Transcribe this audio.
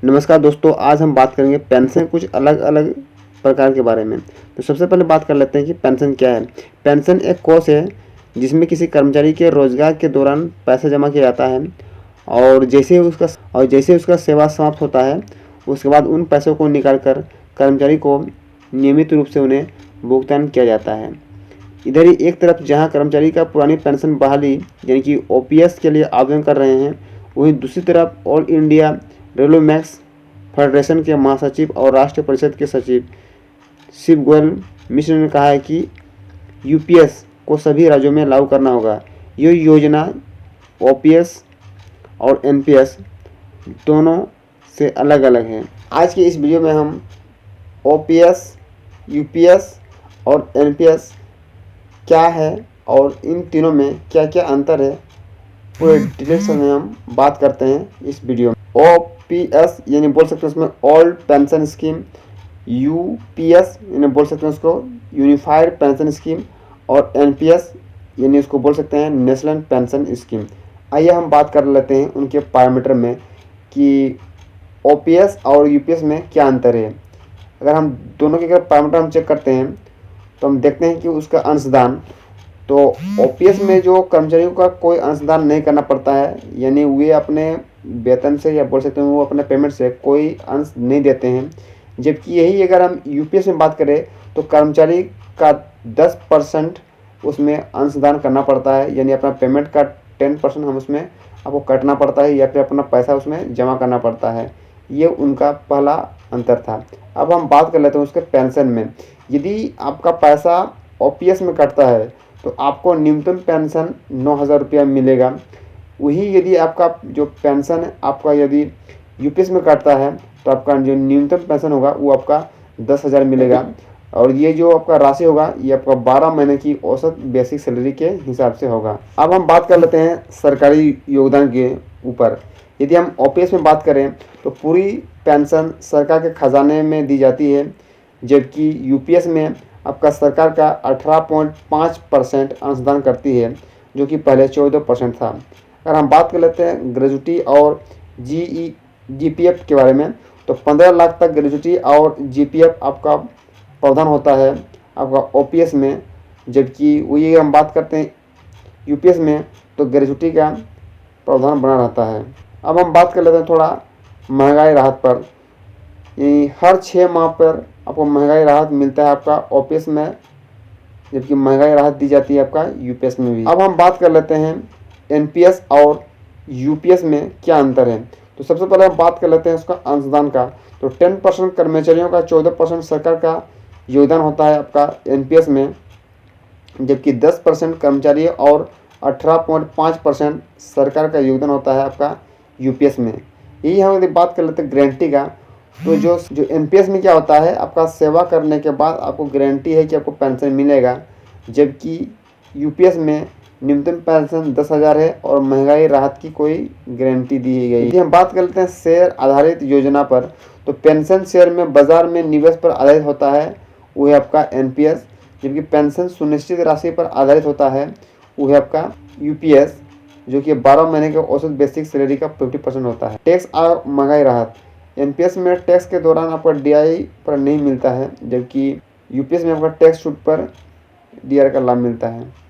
नमस्कार दोस्तों, आज हम बात करेंगे पेंशन कुछ अलग अलग प्रकार के बारे में। तो सबसे पहले बात कर लेते हैं कि पेंशन क्या है। पेंशन एक कोष है जिसमें किसी कर्मचारी के रोजगार के दौरान पैसा जमा किया जाता है और जैसे उसका सेवा समाप्त होता है उसके बाद उन पैसों को निकालकर कर्मचारी को नियमित रूप से उन्हें भुगतान किया जाता है। इधर ही एक तरफ जहां कर्मचारी का पुरानी पेंशन बहाली यानी कि ओपीएस के लिए आवेदन कर रहे हैं, वहीं दूसरी तरफ all India railway max federation के महासचिव और राष्ट्रीय परिषद के सचिव शिव गोयल मिश्र ने कहा है कि यूपीएस को सभी राज्यों में लागू करना होगा। ये योजना ओपीएस और एनपीएस दोनों से अलग अलग है। आज की इस वीडियो में हम ओपीएस, यूपीएस और एनपीएस क्या है और इन तीनों में क्या क्या अंतर है पूरे डिटेल्स में हम बात करते हैं इस वीडियो में। ओपीएस यानी बोल सकते हैं उसमें ओल्ड पेंशन स्कीम, यूपीएस यानी बोल सकते हैं उसको यूनिफाइड पेंशन स्कीम और एनपीएस यानी उसको बोल सकते हैं नेशनल पेंशन स्कीम। आइए हम बात कर लेते हैं उनके पैरामीटर में कि ओपीएस और यूपीएस में क्या अंतर है। अगर हम दोनों के अगर पैरामीटर हम चेक करते हैं तो हम देखते हैं कि उसका अंशदान, तो ओपीएस में जो कर्मचारियों का कोई अंशदान नहीं करना पड़ता है, यानी वे अपने वेतन से या बोल सकते हैं वो अपने पेमेंट से कोई अंश नहीं देते हैं। जबकि यही अगर हम यूपीएस में बात करें तो कर्मचारी का 10% उसमें अंशदान करना पड़ता है, यानी अपना पेमेंट का 10% हम उसमें आपको काटना पड़ता है या फिर अपना पैसा उसमें जमा करना पड़ता है। ये उनका पहला अंतर था। अब हम बात कर लेते हैं उसके पेंशन में। यदि आपका पैसा ओपीएस में कटता है तो आपको न्यूनतम पेंशन 9,000 रुपया मिलेगा। वही यदि आपका जो पेंशन है आपका यदि यूपीएस में कटता है तो आपका जो न्यूनतम पेंशन होगा वो आपका 10,000 मिलेगा और ये जो आपका राशि होगा ये आपका 12 महीने की औसत बेसिक सैलरी के हिसाब से होगा। अब हम बात कर लेते हैं सरकारी योगदान के ऊपर। यदि हम ओपीएस में बात करें तो पूरी पेंशन सरकार के खजाने में दी जाती है, जबकि यूपीएस में आपका सरकार का 18.5% अंशदान करती है, जो कि पहले 14% था। अगर हम बात कर लेते हैं ग्रेजुटी और जीपीएफ के बारे में तो 15 लाख तक ग्रेजुटी और जीपीएफ आपका प्रावधान होता है आपका ओपीएस में, जबकि वही हम बात करते हैं यूपीएस में तो ग्रेजुटी का प्रावधान बना रहता है। अब हम बात कर लेते हैं थोड़ा महंगाई राहत पर। हर 6 माह पर आपको महंगाई राहत मिलता है आपका ओपीएस में, जबकि महंगाई राहत दी जाती है आपका यूपीएस में भी। अब हम बात कर लेते हैं एनपीएस और यूपीएस में क्या अंतर है। तो सबसे पहले हम बात कर लेते हैं उसका अंशदान का। तो 10% कर्मचारियों का 14% सरकार का योगदान होता है आपका एनपीएस में, जबकि 10% कर्मचारी और 18.5% सरकार का योगदान होता है आपका यूपीएस में। यही हम यदि बात कर लेते हैं गारंटी का, तो जो एनपीएस में क्या होता है आपका सेवा करने के बाद आपको गारंटी है कि आपको पेंशन मिलेगा, जबकि यूपीएस में न्यूनतम पेंशन 10,000 है और महंगाई राहत की कोई गारंटी दी गई। यदि हम बात कर लेते हैं शेयर आधारित योजना पर, तो पेंशन शेयर में बाजार में निवेश पर आधारित होता है, वो है आपका एनपीएस, जबकि पेंशन सुनिश्चित राशि पर आधारित होता है, वो है आपका यूपीएस, जो कि 12 महीने के औसत बेसिक सैलरी का 50% होता है। टैक्स और महंगाई राहत, एनपीएस में टैक्स के दौरान आपका डीआई पर नहीं मिलता है, जबकि यूपीएस में आपका टैक्स छूट पर डीआर का लाभ मिलता है।